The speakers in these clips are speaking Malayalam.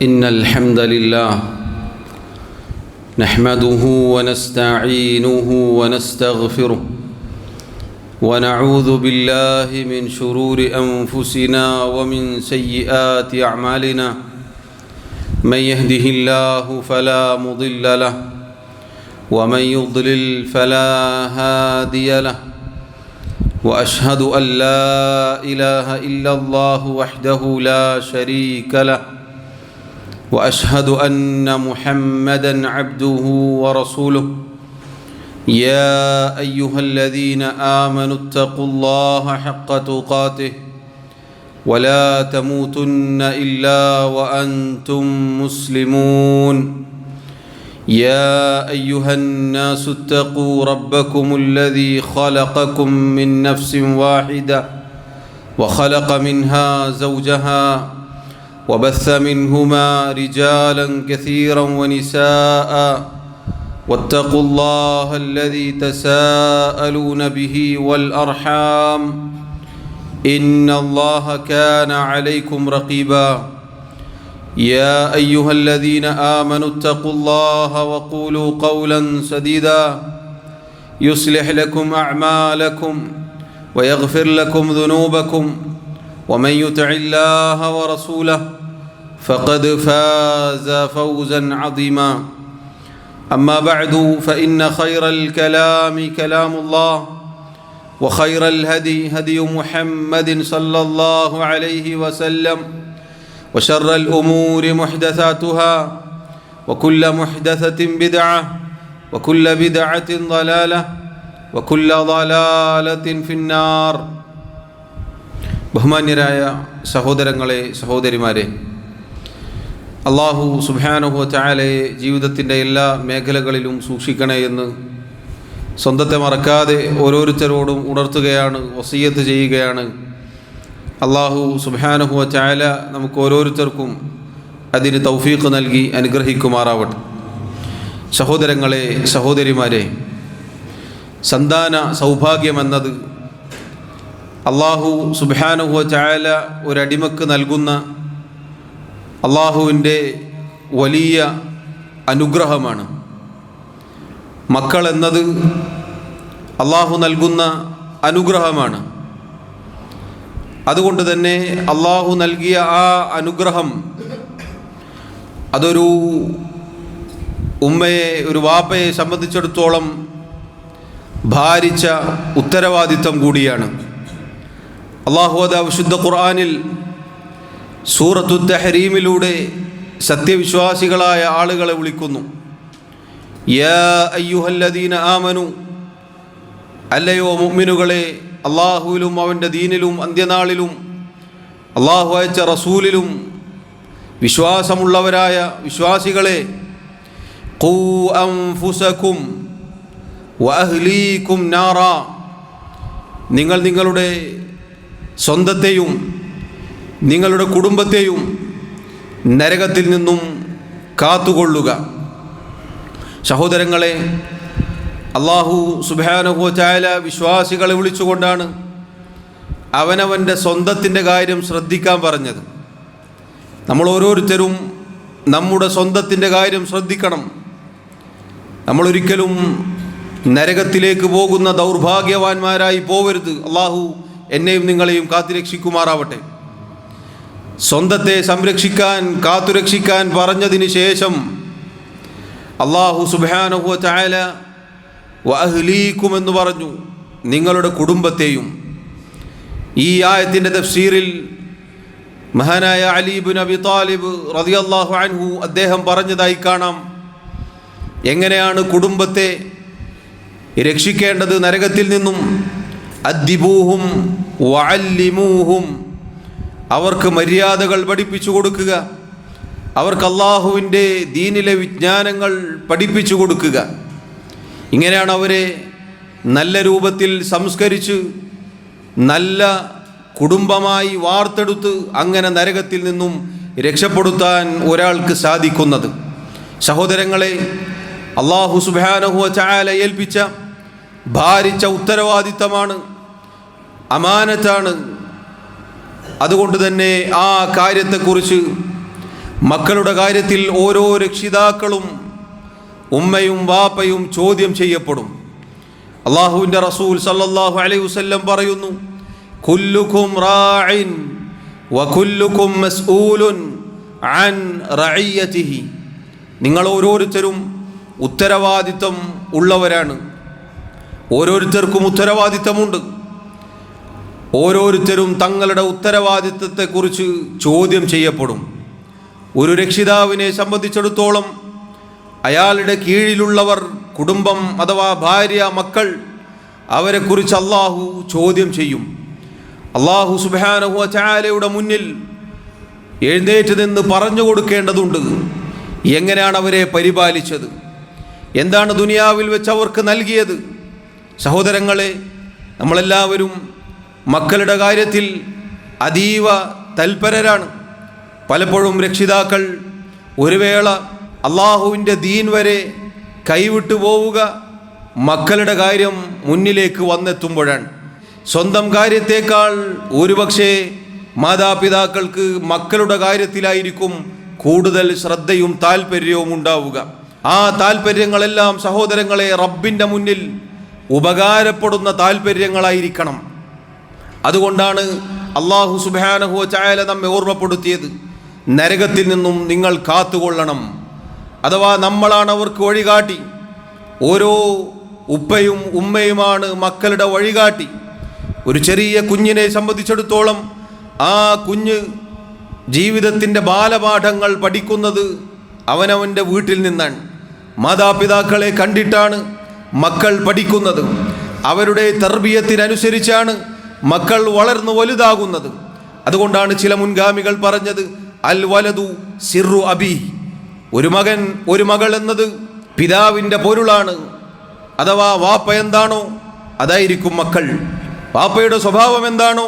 إن الحمد لله نحمده ونستعينه ونستغفره ونعوذ بالله من شرور أنفسنا ومن سيئات أعمالنا من يهده الله فلا مضل له ومن يضلل فلا هادي له وأشهد أن لا إله إلا الله وحده لا شريك له وأشهد أن محمدًا عبده ورسوله يا أيها الذين آمنوا اتقوا الله حق تقاته ولا تموتن إلا وأنتم مسلمون يا أيها الناس اتقوا ربكم الذي خلقكم من نفس واحدة وخلق منها زوجها وبث منهما رجالا كثيرا ونساء واتقوا الله الذي تساءلون به والأرحام إن الله كان عليكم رقيبا يا أيها الذين آمنوا اتقوا الله وقولوا قولا سديدا يصلح لكم أعمالكم ويغفر لكم ذنوبكم ومن يطع الله ورسوله فقد فاز فوزا عظيما أما بعد فإن خير الكلام كلام الله وخير الهدي هدي محمد صلى الله عليه وسلم وشر الأمور محدثاتها وكل محدثة بدعة وكل بدعة ضلالة وكل ضلالة في النار. ബഹുമാന്യരായ സഹോദരങ്ങളെ സഹോദരിമാരെ, അല്ലാഹു സുബ്ഹാനഹു വ തആലയെ ജീവിതത്തിൻ്റെ എല്ലാ മേഖലകളിലും സൂക്ഷിക്കണേ എന്ന് സ്വന്തത്തെ മറക്കാതെ ഓരോരുത്തരോടും ഉണർത്തുകയാണ്, വസിയ്യത്ത് ചെയ്യുകയാണ്. അല്ലാഹു സുബ്ഹാനഹു വ തആല നമുക്ക് ഓരോരുത്തർക്കും അതിന് തൗഫീഖ് നൽകി അനുഗ്രഹിക്കുമാറാവട്ടെ. സഹോദരങ്ങളെ സഹോദരിമാരെ, സന്താന സൗഭാഗ്യമെന്നത് അല്ലാഹു സുബ്ഹാനഹു വ തആല ഒരടിമക്ക് നൽകുന്ന അല്ലാഹുവിൻ്റെ വലിയ അനുഗ്രഹമാണ്. മക്കൾ എന്നത് അല്ലാഹു നൽകുന്ന അനുഗ്രഹമാണ്. അതുകൊണ്ട് തന്നെ അല്ലാഹു നൽകിയ ആ അനുഗ്രഹം അതൊരു ഉമ്മയെ, ഒരു വാപ്പയെ സംബന്ധിച്ചിടത്തോളം ഭാരിച്ച ഉത്തരവാദിത്വം കൂടിയാണ്. അല്ലാഹു അത് വിശുദ്ധ ഖുർആനിൽ സൂറത്തു തഹ്രീമിലൂടെ സത്യവിശ്വാസികളായ ആളുകളെ വിളിക്കുന്നു. യാ അയ്യുഹല്ലദീന ആമനു, അല്ലയോ മുഅ്മിനുകളെ, അല്ലാഹുവിലും അവൻ്റെ ദീനിലും അന്ത്യനാളിലും അല്ലാഹു അയച്ച റസൂലിലും വിശ്വാസമുള്ളവരായ വിശ്വാസികളെ, ഖൂ അൻഫുസകും വഅഹ്ലീകും നാറ, നിങ്ങൾ നിങ്ങളുടെ സ്വന്തത്തെയും നിങ്ങളുടെ കുടുംബത്തെയും നരകത്തിൽ നിന്നും കാത്തുകൊള്ളുക. സഹോദരങ്ങളെ, അല്ലാഹു സുബ്ഹാനഹു വ തആല വിശ്വാസികളെ വിളിച്ചുകൊണ്ടാണ് അവനവൻ്റെ സ്വന്തത്തിൻ്റെ കാര്യം ശ്രദ്ധിക്കാൻ പറഞ്ഞത്. നമ്മൾ ഓരോരുത്തരും നമ്മുടെ സ്വന്തത്തിൻ്റെ കാര്യം ശ്രദ്ധിക്കണം. നമ്മളൊരിക്കലും നരകത്തിലേക്ക് പോകുന്ന ദൗർഭാഗ്യവാന്മാരായി പോവരുത്. അല്ലാഹു എന്നെയും നിങ്ങളെയും കാത്തുരക്ഷിക്കുമാറാവട്ടെ. സ്വന്തത്തെ സംരക്ഷിക്കാൻ, കാത്തുരക്ഷിക്കാൻ പറഞ്ഞതിന് ശേഷം അല്ലാഹു സുബ്ഹാനഹു വ തആല വഅഹ്ലീകും എന്ന് പറഞ്ഞു, നിങ്ങളുടെ കുടുംബത്തെയും. ഈ ആയത്തിൻ്റെ തഫ്സീറിൽ മഹാനായ അലി ഇബ്നു അബി ത്വാലിബ് റളിയല്ലാഹു അൻഹു അദ്ദേഹം പറഞ്ഞതായി കാണാം, എങ്ങനെയാണ് കുടുംബത്തെ രക്ഷിക്കേണ്ടത് നരകത്തിൽ നിന്നും. അദ്ദിബൂഹും വഅല്ലിമൂഹും, അവർക്ക് മര്യാദകൾ പഠിപ്പിച്ചു കൊടുക്കുക, അവർക്ക് അല്ലാഹുവിൻ്റെ ദീനിലെ വിജ്ഞാനങ്ങൾ പഠിപ്പിച്ചു കൊടുക്കുക. ഇങ്ങനെയാണ് അവരെ നല്ല രൂപത്തിൽ സംസ്കരിച്ച് നല്ല കുടുംബമായി വാർത്തെടുത്ത് അങ്ങനെ നരകത്തിൽ നിന്നും രക്ഷപ്പെടുത്താൻ ഒരാൾക്ക് സാധിക്കുന്നത്. സഹോദരങ്ങളെ, അല്ലാഹു സുബ്ഹാനഹു വ തആല ഏൽപ്പിച്ച ഭാരിച്ച ഉത്തരവാദിത്തമാണ്, അമാനത്താണ്. അതുകൊണ്ട് തന്നെ ആ കാര്യത്തെക്കുറിച്ച് മക്കളുടെ കാര്യത്തിൽ ഓരോ രക്ഷിതാക്കളും ഉമ്മയും വാപ്പയും ചോദ്യം ചെയ്യപ്പെടും. അള്ളാഹുവിൻ്റെ റസൂൽ സല്ലല്ലാഹു അലൈഹി വസല്ലം പറയുന്നു, കുല്ലുക്കും റാഇൻ വകുല്ലുക്കും മസ്ഊലുൻ അൻ റഇയ്യതിഹി. നിങ്ങൾ ഓരോരുത്തരും ഉത്തരവാദിത്തം ഉള്ളവരാണ്. ഓരോരുത്തർക്കും ഉത്തരവാദിത്തമുണ്ട്. ഓരോരുത്തരും തങ്ങളുടെ ഉത്തരവാദിത്തത്തെക്കുറിച്ച് ചോദ്യം ചെയ്യപ്പെടും. ഒരു രക്ഷിതാവിനെ സംബന്ധിച്ചിടത്തോളം അയാളുടെ കീഴിലുള്ളവർ, കുടുംബം അഥവാ ഭാര്യ, മക്കൾ, അവരെക്കുറിച്ച് അള്ളാഹു ചോദ്യം ചെയ്യും. അള്ളാഹു സുബ്ഹാനഹു വ തആലയുടെ മുന്നിൽ എഴുന്നേറ്റ് നിന്ന് പറഞ്ഞു കൊടുക്കേണ്ടതുണ്ട് എങ്ങനെയാണ് അവരെ പരിപാലിച്ചത്, എന്താണ് ദുനിയാവിൽ വെച്ച് അവർക്ക് നൽകിയത്. സഹോദരങ്ങളെ, നമ്മളെല്ലാവരും മക്കളുടെ കാര്യത്തിൽ അതീവ തൽപരരാണ്. പലപ്പോഴും രക്ഷിതാക്കൾ ഒരു വേള അള്ളാഹുവിൻ്റെ ദീൻ വരെ കൈവിട്ടു പോവുക മക്കളുടെ കാര്യം മുന്നിലേക്ക് വന്നെത്തുമ്പോഴാണ്. സ്വന്തം കാര്യത്തേക്കാൾ ഒരുപക്ഷെ മാതാപിതാക്കൾക്ക് മക്കളുടെ കാര്യത്തിലായിരിക്കും കൂടുതൽ ശ്രദ്ധയും താല്പര്യവും ഉണ്ടാവുക. ആ താല്പര്യങ്ങളെല്ലാം സഹോദരങ്ങളെ റബ്ബിൻ്റെ മുന്നിൽ ഉപകാരപ്പെടുന്ന താല്പര്യങ്ങളായിരിക്കണം. അതുകൊണ്ടാണ് അള്ളാഹു സുബ്ഹാനഹു വ തആല നമ്മെ ഓർമ്മപ്പെടുത്തിയത്, നരകത്തിൽ നിന്നും നിങ്ങൾ കാത്തുകൊള്ളണം. അഥവാ നമ്മളാണ് അവർക്ക് വഴികാട്ടി. ഓരോ ഉപ്പയും ഉമ്മയുമാണ് മക്കളുടെ വഴികാട്ടി. ഒരു ചെറിയ കുഞ്ഞിനെ സംബന്ധിച്ചിടത്തോളം ആ കുഞ്ഞ് ജീവിതത്തിൻ്റെ ബാലപാഠങ്ങൾ പഠിക്കുന്നത് അവനവൻ്റെ വീട്ടിൽ നിന്നാണ്. മാതാപിതാക്കളെ കണ്ടിട്ടാണ് മക്കൾ പഠിക്കുന്നത്. അവരുടെ തർബിയത്തിനനുസരിച്ചാണ് മക്കൾ വളർന്നു വലുതാകുന്നത്. അതുകൊണ്ടാണ് ചില മുൻഗാമികൾ പറഞ്ഞത്, അൽ വലതു സിറു അബി. ഒരു മകൻ ഒരു മകൾ എന്നത് പിതാവിൻ്റെ പൊരുളാണ്. അഥവാ വാപ്പ എന്താണോ അതായിരിക്കും മക്കൾ. വാപ്പയുടെ സ്വഭാവം എന്താണോ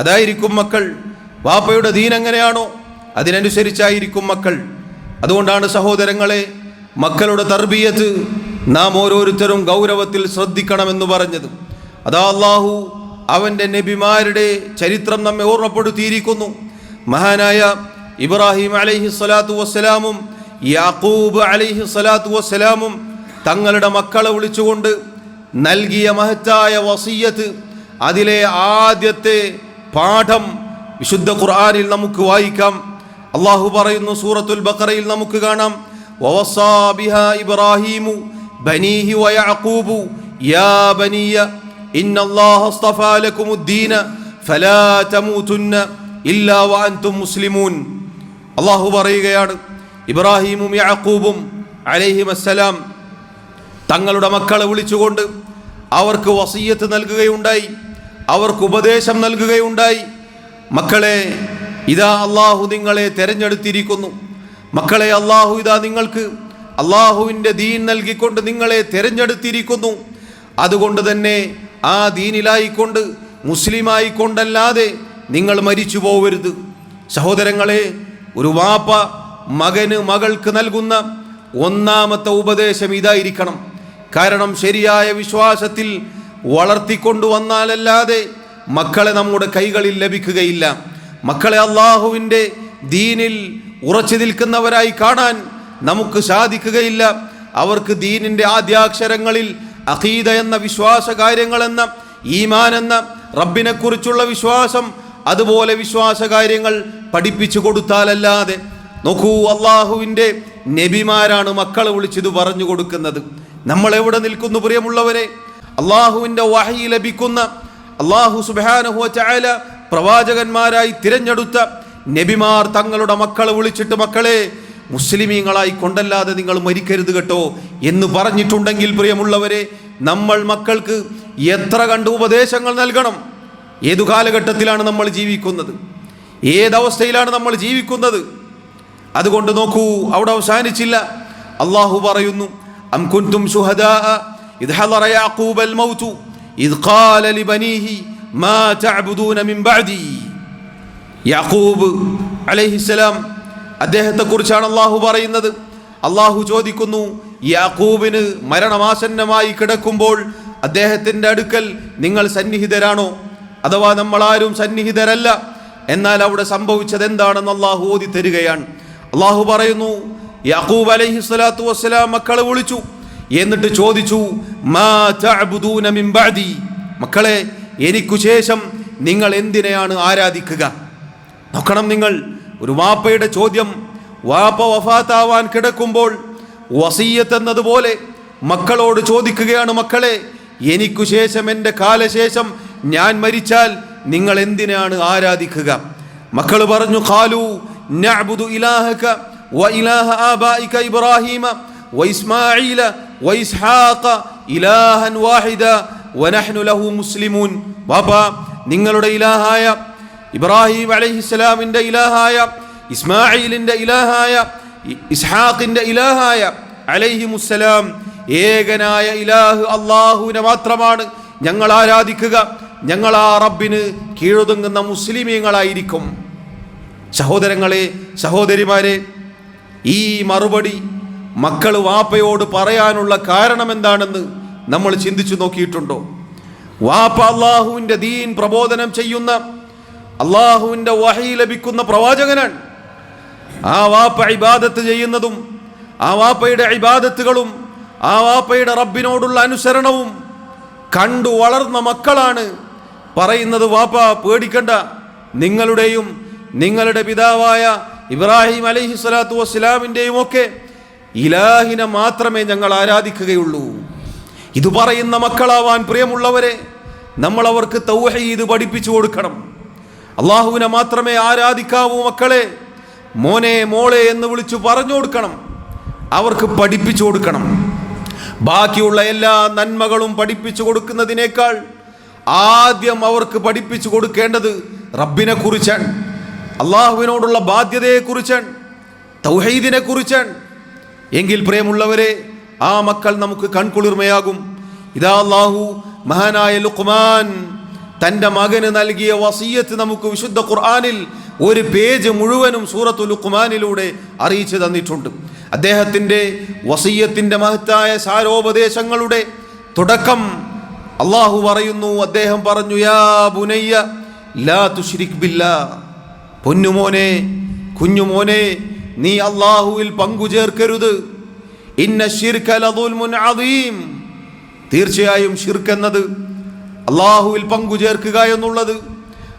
അതായിരിക്കും മക്കൾ. വാപ്പയുടെ ദീൻ എങ്ങനെയാണോ അതിനനുസരിച്ചായിരിക്കും മക്കൾ. അതുകൊണ്ടാണ് സഹോദരങ്ങളെ, മക്കളുടെ തർബിയത്ത് നാം ഓരോരുത്തരും ഗൗരവത്തിൽ ശ്രദ്ധിക്കണമെന്ന് പറഞ്ഞത്. അതാ അള്ളാഹു അവൻ്റെ നബിമാരുടെ ചരിത്രം നമ്മെ ഓർമ്മപ്പെടുത്തിയിരിക്കുന്നു. മഹാനായ ഇബ്രാഹിം അലൈഹി സ്വലാത്തു വസ്സലാമും യാക്കൂബ് അലൈഹി സ്വലാത്തു വസ്സലാമും തങ്ങളുടെ മക്കളെ വിളിച്ചുകൊണ്ട് നൽകിയ മഹത്തായ വസിയ്യത്ത്, അതിലെ ആദ്യത്തെ പാഠം വിശുദ്ധ ഖുർആനിൽ നമുക്ക് വായിക്കാം. അള്ളാഹു പറയുന്നു, സൂറത്തുൽ ബഖറയിൽ നമുക്ക് കാണാം, വവസ്സാ ബിഹാ ഇബ്രാഹീമു ബനീഹി വയഅഖൂബു യാ ബനിയ ഇന്നല്ലാഹ അസ്തഫാ ലക്കുമുദ്ദീന ഫലാ തമൂതുന്ന ഇല്ലാ വഅൻതും മുസ്ലിമൂൻ. അള്ളാഹു പറയുകയാണ്, ഇബ്രാഹീമും യാക്കൂബും അലൈഹിമസ്സലാം തങ്ങളുടെ മക്കളെ വിളിച്ചുകൊണ്ട് അവർക്ക് വസിയ്യത്ത് നൽകുകയുണ്ടായി, അവർക്ക് ഉപദേശം നൽകുകയുണ്ടായി. മക്കളെ, ഇതാ അള്ളാഹു നിങ്ങളെ തിരഞ്ഞെടുത്തിരിക്കുന്നു. മക്കളെ, അള്ളാഹു ഇതാ നിങ്ങൾക്ക് അള്ളാഹുവിൻ്റെ ദീൻ നൽകിക്കൊണ്ട് നിങ്ങളെ തിരഞ്ഞെടുത്തിരിക്കുന്നു. അതുകൊണ്ട് തന്നെ ആ ദീനിലായിക്കൊണ്ട് മുസ്ലിമായിക്കൊണ്ടല്ലാതെ നിങ്ങൾ മരിച്ചു പോവരുത്. സഹോദരങ്ങളെ, ഒരു വാപ്പ മകന് മകൾക്ക് നൽകുന്ന ഒന്നാമത്തെ ഉപദേശം ഇതായിരിക്കണം. കാരണം ശരിയായ വിശ്വാസത്തിൽ വളർത്തിക്കൊണ്ടുവന്നാലല്ലാതെ മക്കളെ നമ്മുടെ കൈകളിൽ ലഭിക്കുകയില്ല. മക്കളെ അള്ളാഹുവിൻ്റെ ദീനിൽ ഉറച്ചു നിൽക്കുന്നവരായി കാണാൻ നമുക്ക് സാധിക്കുകയില്ല. അവർക്ക് ദീനിൻ്റെ ആദ്യാക്ഷരങ്ങളിൽ അഖീദ എന്ന വിശ്വാസ കാര്യങ്ങളെന്ന, ഈമാൻ എന്ന റബ്ബിനെക്കുറിച്ചുള്ള വിശ്വാസം, അതുപോലെ വിശ്വാസ കാര്യങ്ങൾ പഠിപ്പിച്ചു കൊടുത്താലല്ലാതെ. നോക്കൂ, അള്ളാഹുവിൻ്റെ നബിമാരാണ് മക്കളെ വിളിച്ചിത് പറഞ്ഞു കൊടുക്കുന്നത്. നമ്മൾ എവിടെ നിൽക്കുന്നു പ്രിയമുള്ളവരെ? അള്ളാഹുവിൻ്റെ വഹി ലഭിക്കുന്ന, അള്ളാഹു സുബ്ഹാനഹു വ തആല പ്രവാചകന്മാരായി തിരഞ്ഞെടുത്ത നബിമാർ തങ്ങളുടെ മക്കളെ വിളിച്ചിട്ട്, മക്കളെ മുസ്ലിമീങ്ങളായി കൊണ്ടല്ലാതെ നിങ്ങൾ മരിക്കരുത് കേട്ടോ എന്ന് പറഞ്ഞിട്ടുണ്ടെങ്കിൽ പ്രിയമുള്ളവരെ, നമ്മൾ മക്കൾക്ക് എത്ര കണ്ട് ഉപദേശങ്ങൾ നൽകണം. ഏതു കാലഘട്ടത്തിലാണ് നമ്മൾ ജീവിക്കുന്നത്? ഏതവസ്ഥയിലാണ് നമ്മൾ ജീവിക്കുന്നത്? അതുകൊണ്ട് നോക്കൂ, അവിടെ അവസാനിച്ചില്ല. അള്ളാഹു പറയുന്നു, അം കുൻതും ശുഹദാ ഇദ് ഹദറ യാഖൂബൽ മൗതു ഇദ് ഖാല ലിബനീഹി മാ തഅബുദൂന മിൻ ബഅദി. യാഖൂബ് അലൈഹിസ്സലാം, അദ്ദേഹത്തെക്കുറിച്ചാണ് അള്ളാഹു പറയുന്നത്. അള്ളാഹു ചോദിക്കുന്നു, യാഖൂബിന് മരണമാസന്നമായി കിടക്കുമ്പോൾ അദ്ദേഹത്തിൻ്റെ അടുക്കൽ നിങ്ങൾ സന്നിഹിതരാണോ? അഥവാ നമ്മളാരും സന്നിഹിതരല്ല. എന്നാൽ അവിടെ സംഭവിച്ചത് എന്താണെന്ന് അള്ളാഹു ഓതി തരികയാണ്. അള്ളാഹു പറയുന്നു, യാക്കൂബ് അലൈഹിസ്സലാത്തു വസ്സലാം മക്കളെ വിളിച്ചു, എന്നിട്ട് ചോദിച്ചു, മാ തഅബുദൂന മിൻ ബഅദി, മക്കളെ എനിക്കു ശേഷം നിങ്ങൾ എന്തിനെയാണ് ആരാധിക്കുക? നോക്കണം നിങ്ങൾ, ഒരു വാപ്പയുടെ ചോദ്യം. വാപ്പ വഫാത്താവാൻ കിടക്കുമ്പോൾ വസിയ്യത്ത് എന്നതുപോലെ മക്കളോട് ചോദിക്കുകയാണ്, മക്കളെ എനിക്കു ശേഷം, എൻ്റെ കാലശേഷം ഞാൻ മരിച്ചാൽ നിങ്ങൾ എന്തിനാണ് ആരാധിക്കുക? മക്കൾ പറഞ്ഞു, ഖാലു നഅ്ബുദു ഇലാഹക വ ഇലാഹ ആബായിക ഇബ്രാഹീമ വ ഇസ്മാഈല വ ഇസ്ഹാഖ ഇലാഹൻ വാഹിദ വ നഹ്നു ലഹു മുസ്ലിമൂൻ. ബാപ്പാ, നിങ്ങളുടെ ഇലാഹായ ഇബ്രാഹിം അലൈഹിസ്സലാമിന്റെ ഇലാഹായ, ഇസ്മാഈലിന്റെ ഇലാഹായ, ഇസ്ഹാഖിന്റെ ഇലാഹായ അലൈഹിമുസ്സലാം ഏകനായ ഇലാഹ് അല്ലാഹുവിനെ മാത്രമാണ് ഞങ്ങൾ ആരാധിക്കുക. ഞങ്ങൾ ആ റബ്ബിന് കീഴൊതുങ്ങുന്ന മുസ്ലിമീങ്ങളായിരിക്കും. സഹോദരങ്ങളെ, സഹോദരിമാരെ, ഈ മറുപടി മക്കൾ വാപ്പയോട് പറയാനുള്ള കാരണം എന്താണെന്ന് നമ്മൾ ചിന്തിച്ചു നോക്കിയിട്ടുണ്ടോ? വാപ്പ അള്ളാഹുവിൻ്റെ ദീൻ പ്രബോധനം ചെയ്യുന്ന, അള്ളാഹുവിൻ്റെ വഹി ലഭിക്കുന്ന പ്രവാചകനാണ്. ആ വാപ്പ ഇബാദത്ത് ചെയ്യുന്നതും, ആ വാപ്പയുടെ ഇബാദത്തുകളും, ആ വാപ്പയുടെ റബ്ബിനോടുള്ള അനുസരണവും കണ്ടു വളർന്ന മക്കളാണ് പറയുന്നത്, വാപ്പ പേടിക്കണ്ട, നിങ്ങളുടെയും നിങ്ങളുടെ പിതാവായ ഇബ്രാഹിം അലൈഹിസ്സലാത്തു വസ്സലാമിൻ്റെയും ഒക്കെ ഇലാഹിനെ മാത്രമേ ഞങ്ങൾ ആരാധിക്കുകയുള്ളൂ. ഇത് പറയുന്ന മക്കളാവാൻ പ്രിയമുള്ളവരെ, നമ്മൾ അവർക്ക് തൗഹീദ് പഠിപ്പിച്ചു കൊടുക്കണം. അള്ളാഹുവിനെ മാത്രമേ ആരാധിക്കാവൂ മക്കളെ, മോനെ മോളെ എന്ന് വിളിച്ചു പറഞ്ഞു കൊടുക്കണം. അവർക്ക് പഠിപ്പിച്ചു കൊടുക്കണം. ബാക്കിയുള്ള എല്ലാ നന്മകളും പഠിപ്പിച്ചു കൊടുക്കുന്നതിനേക്കാൾ ആദ്യം അവർക്ക് പഠിപ്പിച്ചു കൊടുക്കേണ്ടത് റബ്ബിനെ കുറിച്ചാണ്, അള്ളാഹുവിനോടുള്ള ബാധ്യതയെക്കുറിച്ചാണ്, തൗഹീദിനെ കുറിച്ചാണ്. എങ്കിൽ പ്രിയമുള്ളവരെ, ആ മക്കൾ നമുക്ക് കൺകുളിർമയാകും. ഇതാ അല്ലാഹു മഹാനായ ലുഖ്മാൻ തൻ്റെ മകന് നൽകിയ വസിയ്യത്ത് നമുക്ക് വിശുദ്ധ ഖുർആനിൽ ഒരു പേജ് മുഴുവനും സൂറത്തുൽ ലുഖ്മാനിലൂടെ അറിയിച്ചു തന്നിട്ടുണ്ട്. അദ്ദേഹത്തിൻ്റെ വസിയ്യത്തിൻ്റെ മഹത്തായ സാരോപദേശങ്ങളുടെ തുടക്കം അള്ളാഹു പറയുന്നു. അദ്ദേഹം പറഞ്ഞു, യാ ബുനയ്യ ലാ തുശ്രിക് ബില്ലാഹ്, പൊന്നുമോനെ, കുഞ്ഞുമോനെ, നീ അള്ളാഹുവിൽ പങ്കുചേർക്കരുത്. ഇന്ന ശിർക ലദുൽമുൻ അദീം, തീർച്ചയായും ശിർക്ക് എന്നത്, അള്ളാഹുവിൽ പങ്കുചേർക്കുക എന്നുള്ളത്,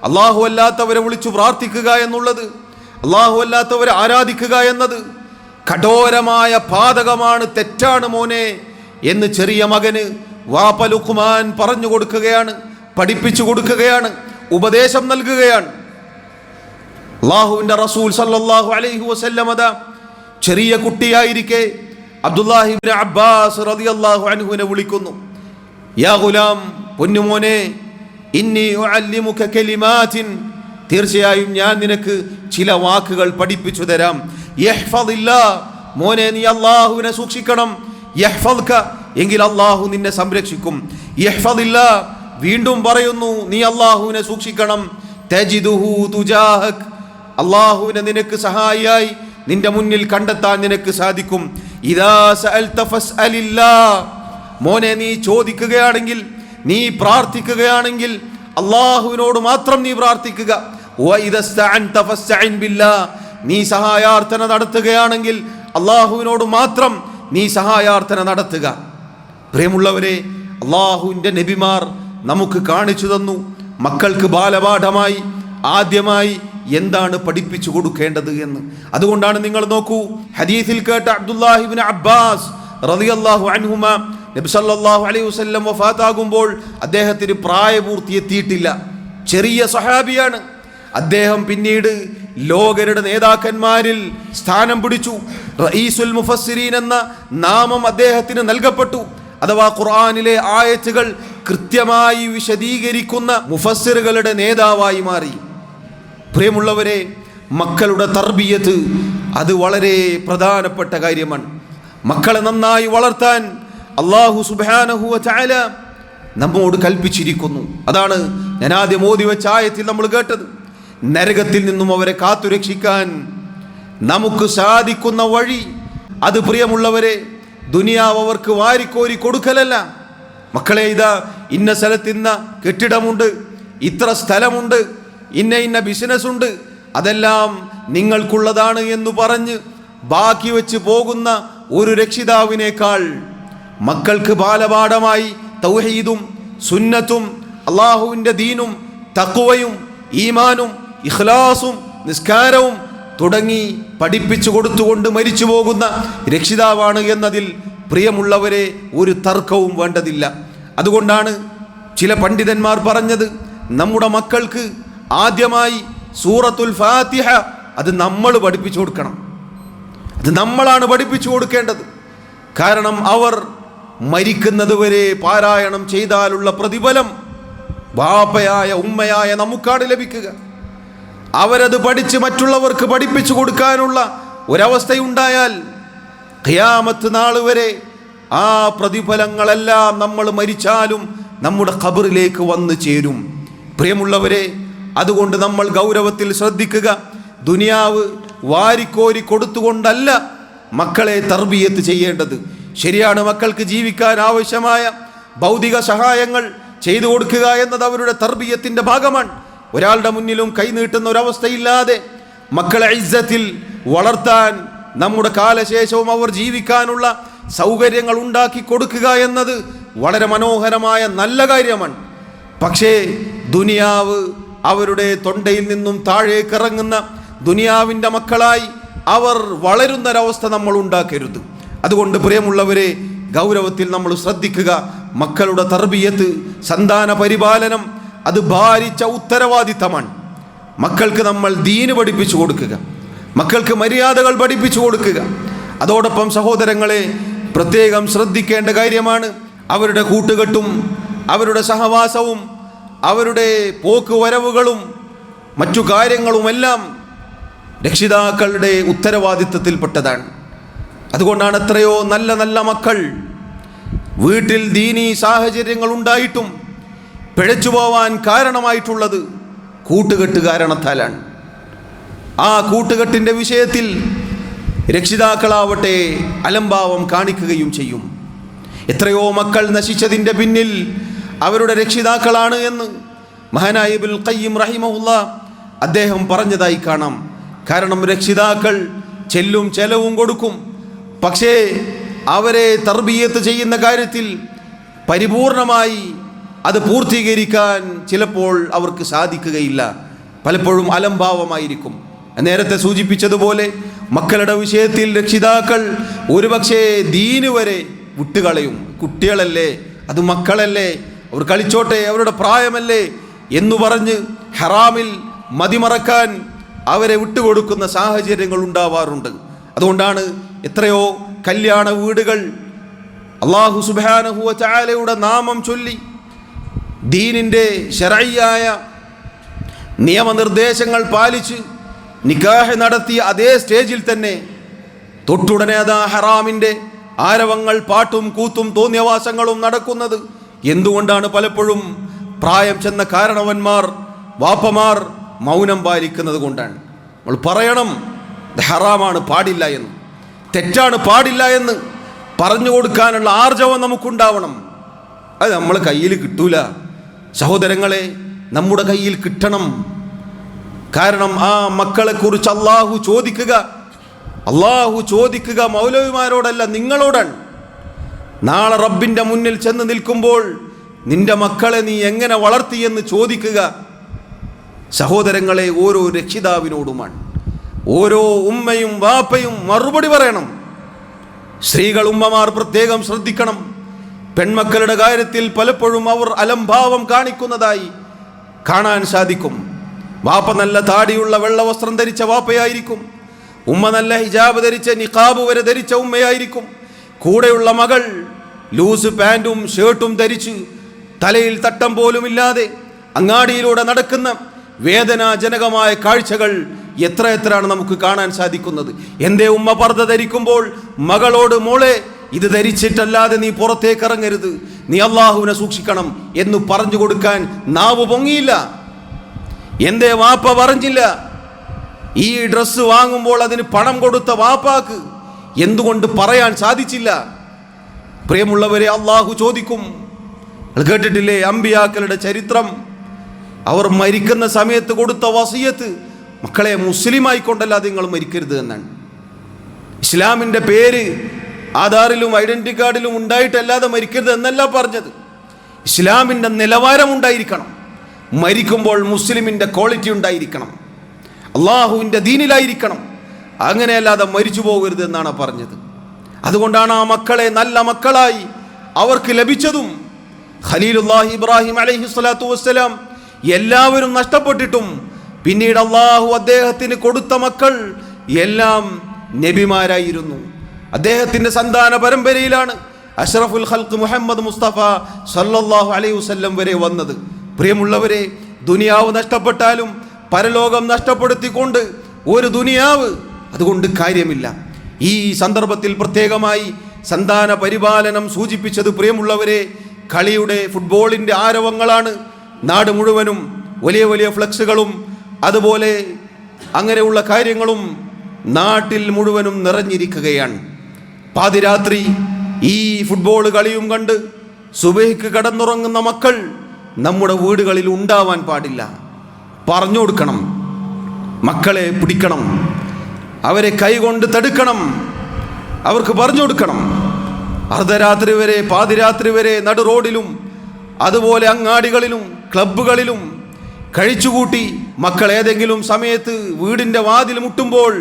അള്ളാഹു അല്ലാത്തവരെ വിളിച്ചു പ്രാർത്ഥിക്കുക എന്നുള്ളത്, അള്ളാഹു അല്ലാത്തവരെ ആരാധിക്കുക എന്നത് കഠോരമായ പാതകമാണ്, തെറ്റാണ് മോനെ എന്ന് ചെറിയ മകന് വാപ്പ ലുഖ്മാൻ പറഞ്ഞു കൊടുക്കുകയാണ്, പഠിപ്പിച്ചു കൊടുക്കുകയാണ്, ഉപദേശം നൽകുകയാണ്. അല്ലാഹുവിൻ്റെ റസൂൽ സല്ലല്ലാഹു അലൈഹി വസല്ലം ചെറിയ കുട്ടിയായിരിക്കെ അബ്ദുല്ലാഹി ഇബ്നു അബ്ബാസ് റളിയല്ലാഹു അൻഹുവിനെ വിളിക്കുന്നു. യാ ഗുലാം, പൊന്നുമോനെ, ഇന്നി ഉഅല്ലിമുക കലിമാത്തിൻ, തീർച്ചയായും ഞാൻ നിനക്ക് ചില വാക്കുകൾ പഠിപ്പിച്ചു തരാം. യഹ്ഫദില്ലാഹ്, മോനെ നീ അല്ലാഹുവിനെ സൂക്ഷിക്കണം. യഹ്ഫദ്ക, എങ്കിൽ അല്ലാഹു നിന്നെ സംരക്ഷിക്കും. യഹ്ഫദില്ലാഹ്, വീണ്ടും പറയുന്നു, നീ അല്ലാഹുവിനെ സൂക്ഷിക്കണം. തജിദുഹു തുജാഹക്, അല്ലാഹുവിനെ നിനക്ക് സഹായിയായി നിന്റെ മുന്നിൽ കണ്ടെത്താൻ നിനക്ക് സാധിക്കും. ഇദാ സഅൽത ഫസ്അലില്ലാഹ്, മോനെ നീ ചോദിക്കുകയാണെങ്കിൽ, നീ പ്രാർത്ഥിക്കുകയാണെങ്കിൽ അല്ലാഹുവിനോട് മാത്രം നീ പ്രാർത്ഥിക്കുക. വഇദസ്തഅൻത ഫസ്തഇൻ ബില്ലാഹ്, നീ സഹായാർത്ഥന നടത്തുകയാണെങ്കിൽ അല്ലാഹുവിനോട് മാത്രം നീ സഹായാർത്ഥന നടത്തുക. പ്രിയമുള്ളവരെ, അല്ലാഹുവിൻ്റെ നബിമാർ നമുക്ക് കാണിച്ചു തന്നു മക്കൾക്ക് ബാലപാഠമായി ആദ്യമായി എന്താണ് പഠിപ്പിച്ചു കൊടുക്കേണ്ടത് എന്ന്. അതുകൊണ്ടാണ് നിങ്ങൾ നോക്കൂ, ഹദീസിൽ കേട്ട അബ്ദുല്ലാഹി ഇബ്നു അബ്ബാസ് റളിയല്ലാഹു അൻഹുമാ നബി സല്ലല്ലാഹു അലൈഹി വസല്ലം വഫാത്താകുമ്പോൾ അദ്ദേഹത്തിന് പ്രായപൂർത്തി എത്തിയിട്ടില്ല, ചെറിയ സഹാബിയാണ്. അദ്ദേഹം പിന്നീട് ലോകരുടെ നേതാക്കന്മാരിൽ സ്ഥാനം പിടിച്ചു. റഈസുൽ മുഫസ്സിരീൻ എന്ന നാമം അദ്ദേഹത്തിന് നൽകപ്പെട്ടു. അഥവാ ഖുർആനിലെ ആയത്തുകൾ കൃത്യമായി വിശദീകരിക്കുന്ന മുഫസ്സിറുകളുടെ നേതാവായി മാറി. പ്രിയമുള്ളവരെ, മക്കളുടെ തർബിയത്ത് അത് വളരെ പ്രധാനപ്പെട്ട കാര്യമാണ്. മക്കളെ നന്നായി വളർത്താൻ അല്ലാഹു സുബ്ഹാനഹു വ തആല നമ്മോട് കൽപ്പിച്ചിരിക്കുന്നു. അതാണ് ഞാൻ ആദ്യം ഓതി വെച്ച ആയത്തിൽ നമ്മൾ കേട്ടത്. നരകത്തിൽ നിന്നും അവരെ കാത്തുരക്ഷിക്കാൻ നമുക്ക് സാധിക്കുന്ന വഴി അത്, പ്രിയമുള്ളവരെ, ദുനിയാവ് അവർക്ക് വാരിക്കോരി കൊടുക്കലല്ല. മക്കളെ, ഇതാ ഇന്ന സ്ഥലത്ത് ഇന്ന കെട്ടിടമുണ്ട്, ഇത്ര സ്ഥലമുണ്ട്, ഇന്ന ഇന്ന ബിസിനസ് ഉണ്ട്, അതെല്ലാം നിങ്ങൾക്കുള്ളതാണ് എന്ന് പറഞ്ഞ് ബാക്കി വെച്ച് പോകുന്ന ഒരു രക്ഷിതാവിനേക്കാൾ മക്കൾക്ക് ബാലപാഠമായി തൗഹീദും സുന്നത്തും അള്ളാഹുവിൻ്റെ ദീനും തഖ്വയും ഈമാനും ഇഖ്ലാസും നിസ്കാരവും തുടങ്ങി പഠിപ്പിച്ചു കൊടുത്തുകൊണ്ട് മരിച്ചു പോകുന്ന രക്ഷിതാവാണ് എന്നതിൽ പ്രിയമുള്ളവരെ ഒരു തർക്കവും വേണ്ടതില്ല. അതുകൊണ്ടാണ് ചില പണ്ഡിതന്മാർ പറഞ്ഞത്, നമ്മുടെ മക്കൾക്ക് ആദ്യമായി സൂറത്തുൽ ഫാത്തിഹ അത് നമ്മൾ പഠിപ്പിച്ചു കൊടുക്കണം. അത് നമ്മളാണ് പഠിപ്പിച്ചു കൊടുക്കേണ്ടത്. കാരണം അവർ മരിക്കുന്നത് വരെ പാരായണം ചെയ്താലുള്ള പ്രതിഫലം ബാപ്പയായ ഉമ്മയായ നമുക്കാണ് ലഭിക്കുക. അവരത് പഠിച്ച് മറ്റുള്ളവർക്ക് പഠിപ്പിച്ചു കൊടുക്കാനുള്ള ഒരവസ്ഥയുണ്ടായാൽ ഖിയാമത്ത് നാൾ വരെ ആ പ്രതിഫലങ്ങളെല്ലാം നമ്മൾ മരിച്ചാലും നമ്മുടെ ഖബറിലേക്ക് വന്നു ചേരും. പ്രിയമുള്ളവരെ, അതുകൊണ്ട് നമ്മൾ ഗൗരവത്തിൽ ശ്രദ്ധിക്കുക. ദുനിയാവ് വാരിക്കോരി കൊടുത്തുകൊണ്ടല്ല മക്കളെ തർബിയത്ത് ചെയ്യേണ്ടത്. ശരിയാണ്, മക്കൾക്ക് ജീവിക്കാൻ ആവശ്യമായ ഭൗതിക സഹായങ്ങൾ ചെയ്തു കൊടുക്കുക എന്നത് അവരുടെ തർബിയത്തിൻ്റെ ഭാഗമാണ്. ഒരാളുടെ മുന്നിലും കൈനീട്ടുന്ന ഒരവസ്ഥയില്ലാതെ മക്കളെ ഇസ്സത്തിൽ വളർത്താൻ നമ്മുടെ കാലശേഷവും അവർ ജീവിക്കാനുള്ള സൗകര്യങ്ങൾ ഉണ്ടാക്കി കൊടുക്കുക എന്നത് വളരെ മനോഹരമായ നല്ല കാര്യമാണ്. പക്ഷേ ദുനിയാവ് അവരുടെ തൊണ്ടയിൽ നിന്നും താഴേക്കിറങ്ങുന്ന ദുനിയാവിൻ്റെ മക്കളായി അവർ വളരുന്നൊരവസ്ഥ നമ്മൾ ഉണ്ടാക്കരുത്. അതുകൊണ്ട് പ്രിയമുള്ളവരെ, ഗൗരവത്തിൽ നമ്മൾ ശ്രദ്ധിക്കുക. മക്കളുടെ തർബിയത്ത്, സന്താന പരിപാലനം അത് ഭാരിച്ച ഉത്തരവാദിത്തമാണ്. മക്കൾക്ക് നമ്മൾ ദീന് പഠിപ്പിച്ചു കൊടുക്കുക, മക്കൾക്ക് മര്യാദകൾ പഠിപ്പിച്ചു കൊടുക്കുക. അതോടൊപ്പം സഹോദരങ്ങളെ, പ്രത്യേകം ശ്രദ്ധിക്കേണ്ട കാര്യമാണ് അവരുടെ കൂട്ടുകെട്ടും അവരുടെ സഹവാസവും അവരുടെ പോക്ക് വരവുകളും മറ്റു കാര്യങ്ങളുമെല്ലാം രക്ഷിതാക്കളുടെ ഉത്തരവാദിത്തത്തിൽപ്പെട്ടതാണ്. അതുകൊണ്ടാണ് എത്രയോ നല്ല നല്ല മക്കൾ വീട്ടിൽ ദീനീ സാഹചര്യങ്ങൾ ഉണ്ടായിട്ടും പിഴച്ചു പോവാൻ കാരണമായിട്ടുള്ളത് കൂട്ടുകെട്ട് കാരണത്താലാണ്. ആ കൂട്ടുകെട്ടിൻ്റെ വിഷയത്തിൽ രക്ഷിതാക്കളാവട്ടെ അലംഭാവം കാണിക്കുകയും ചെയ്യും. എത്രയോ മക്കൾ നശിച്ചതിൻ്റെ പിന്നിൽ അവരുടെ രക്ഷിതാക്കളാണ് എന്ന് മഹാനായ ഇബ്നുൽ ഖയ്യിം റഹിമഹുല്ലാഹ് അദ്ദേഹം പറഞ്ഞതായി കാണാം. കാരണം രക്ഷിതാക്കൾ ചെല്ലും ചെലവും കൊടുക്കും, പക്ഷേ അവരെ തർബിയത്ത് ചെയ്യുന്ന കാര്യത്തിൽ പരിപൂർണമായി അത് പൂർത്തീകരിക്കാൻ ചിലപ്പോൾ അവർക്ക് സാധിക്കുകയില്ല. പലപ്പോഴും അലംഭാവമായിരിക്കും. നേരത്തെ സൂചിപ്പിച്ചതുപോലെ മക്കളുടെ വിഷയത്തിൽ രക്ഷിതാക്കൾ ഒരുപക്ഷെ ദീന് വരെ വിട്ടുകളയും. കുട്ടികളല്ലേ, അത് മക്കളല്ലേ, അവർ കളിച്ചോട്ടെ, അവരുടെ പ്രായമല്ലേ എന്നു പറഞ്ഞ് ഹറാമിൽ മതിമറക്കാൻ അവരെ വിട്ടുകൊടുക്കുന്ന സാഹചര്യങ്ങൾ ഉണ്ടാവാറുണ്ട്. അതുകൊണ്ടാണ് എത്രയോ കല്യാണ വീടുകൾ അല്ലാഹു സുബ്ഹാനഹു വ തആലയുടെ നാമം ചൊല്ലി ദീനിൻ്റെ ശരഈയായ നിയമനിർദ്ദേശങ്ങൾ പാലിച്ച് നിക്കാഹ് നടത്തിയ അതേ സ്റ്റേജിൽ തന്നെ തൊട്ടുടനെ അതാ ഹറാമിൻ്റെ ആരവങ്ങൾ, പാട്ടും കൂത്തും തോന്നിയവാസങ്ങളും നടക്കുന്നത്. എന്തുകൊണ്ടാണ്? പലപ്പോഴും പ്രായം ചെന്ന കാരണവന്മാർ, വാപ്പമാർ മൗനം പാലിക്കുന്നത് കൊണ്ടാണ്. നമ്മൾ പറയണം, ഇത് ഹറാമാണ്, പാടില്ല എന്ന്, തെറ്റാണ്, പാടില്ല എന്ന് പറഞ്ഞു കൊടുക്കാനുള്ള ആർജവം നമുക്കുണ്ടാവണം. അത് നമ്മളെ കയ്യിൽ കിട്ടൂല സഹോദരങ്ങളെ, നമ്മുടെ കയ്യിൽ കിട്ടണം. കാരണം ആ മക്കളെക്കുറിച്ച് അള്ളാഹു ചോദിക്കുക മൗലവിമാരോടല്ല, നിങ്ങളോടാണ്. നാളെ റബ്ബിൻ്റെ മുന്നിൽ ചെന്ന് നിൽക്കുമ്പോൾ നിന്റെ മക്കളെ നീ എങ്ങനെ വളർത്തിയെന്ന് ചോദിക്കുക സഹോദരങ്ങളെ ഓരോ രക്ഷിതാവിനോടുമാണ്. ഓരോ ഉമ്മയും വാപ്പയും മറുപടി പറയണം. സ്ത്രീകൾ, ഉമ്മമാർ പ്രത്യേകം ശ്രദ്ധിക്കണം. പെൺമക്കളുടെ കാര്യത്തിൽ പലപ്പോഴും അവർ അലംഭാവം കാണിക്കുന്നതായി കാണാൻ സാധിക്കും. വാപ്പ നല്ല താടിയുള്ള വെള്ള വസ്ത്രം ധരിച്ച വാപ്പയായിരിക്കും, ഉമ്മ നല്ല ഹിജാബ് ധരിച്ച നിഖാബ് വരെ ധരിച്ച ഉമ്മയായിരിക്കും. കൂടെയുള്ള മകൾ ലൂസ് പാൻറ്റും ഷർട്ടും ധരിച്ച് തലയിൽ തട്ടം പോലുമില്ലാതെ അങ്ങാടിയിലൂടെ നടക്കുന്ന വേദനാജനകമായ കാഴ്ചകൾ എത്രയാണ് നമുക്ക് കാണാൻ സാധിക്കുന്നത്. എന്തേ ഉമ്മ പർദ്ദ ധരിക്കുമ്പോൾ മകളോട്, മോളെ ഇത് ധരിച്ചിട്ടല്ലാതെ നീ പുറത്തേക്ക് ഇറങ്ങരുത്, നീ അള്ളാഹുവിനെ സൂക്ഷിക്കണം എന്ന് പറഞ്ഞു കൊടുക്കാൻ നാവ് പൊങ്ങിയില്ല? എന്തേ വാപ്പ പറഞ്ഞില്ല? ഈ ഡ്രസ്സ് വാങ്ങുമ്പോൾ അതിന് പണം കൊടുത്ത വാപ്പാക്ക് എന്തുകൊണ്ട് പറയാൻ സാധിച്ചില്ല? പ്രിയമുള്ളവരെ, അള്ളാഹു ചോദിക്കും. കേട്ടിട്ടില്ലേ അമ്പിയാക്കളുടെ ചരിത്രം? അവർ മരിക്കുന്ന സമയത്ത് കൊടുത്ത വസിയത്ത് മക്കളെ മുസ്ലിമായിക്കൊണ്ടല്ലാതെ നിങ്ങൾ മരിക്കരുത് എന്നാണ്. ഇസ്ലാമിൻ്റെ പേര് ആധാറിലും ഐഡൻറ്റി കാർഡിലും ഉണ്ടായിട്ടല്ലാതെ മരിക്കരുത് എന്നല്ല പറഞ്ഞത്. ഇസ്ലാമിൻ്റെ നിലവാരം ഉണ്ടായിരിക്കണം, മരിക്കുമ്പോൾ മുസ്ലിമിൻ്റെ ക്വാളിറ്റി ഉണ്ടായിരിക്കണം, അള്ളാഹുവിൻ്റെ ദീനിലായിരിക്കണം. അങ്ങനെയല്ലാതെ മരിച്ചു പോകരുത് എന്നാണ് പറഞ്ഞത്. അതുകൊണ്ടാണ് ആ മക്കളെ നല്ല മക്കളായി അവർക്ക് ലഭിച്ചതും. ഖലീലുല്ലാഹി ഇബ്രാഹിം അലൈഹിസ്സലാത്തു വസ്സലാം എല്ലാവരും നഷ്ടപ്പെട്ടിട്ടും പിന്നീട് അള്ളാഹു അദ്ദേഹത്തിന് കൊടുത്ത മക്കൾ എല്ലാം നബിമാരായിരുന്നു. അദ്ദേഹത്തിൻ്റെ സന്താന പരമ്പരയിലാണ് അഷ്റഫുൽ ഖൽഖ് മുഹമ്മദ് മുസ്തഫ സല്ലല്ലാഹു അലൈഹി വസല്ലം വരെ വന്നത്. പ്രിയമുള്ളവരെ, ദുനിയാവ് നഷ്ടപ്പെട്ടാലും പരലോകം നഷ്ടപ്പെടുത്തിക്കൊണ്ട് ഒരു ദുനിയാവ് അതുകൊണ്ട് കാര്യമില്ല. ഈ സന്ദർഭത്തിൽ പ്രത്യേകമായി സന്താന പരിപാലനം സൂചിപ്പിച്ചത് പ്രിയമുള്ളവരെ കളിയുടെ ഫുട്ബോളിൻ്റെ ആരവങ്ങളാണ്. നാട് മുഴുവനും വലിയ വലിയ ഫ്ലക്സുകളും അതുപോലെ അങ്ങനെയുള്ള കാര്യങ്ങളും നാട്ടിൽ മുഴുവനും നിറഞ്ഞിരിക്കുകയാണ്. പാതിരാത്രി ഈ ഫുട്ബോൾ കളിയും കണ്ട് സുബഹിക്ക് കടന്നുറങ്ങുന്ന മക്കൾ നമ്മുടെ വീടുകളിൽ ഉണ്ടാവാൻ പാടില്ല. പറഞ്ഞു കൊടുക്കണം, മക്കളെ പിടിക്കണം, അവരെ കൈകൊണ്ട് തടുക്കണം, അവർക്ക് പറഞ്ഞു കൊടുക്കണം. അർദ്ധരാത്രി വരെ പാതിരാത്രി വരെ നടു റോഡിലും അതുപോലെ അങ്ങാടികളിലും ക്ലബ്ബുകളിലും കഴിച്ചുകൂട്ടി മക്കൾ ഏതെങ്കിലും സമയത്ത് വീടിൻ്റെ വാതിൽ മുട്ടുമ്പോൾ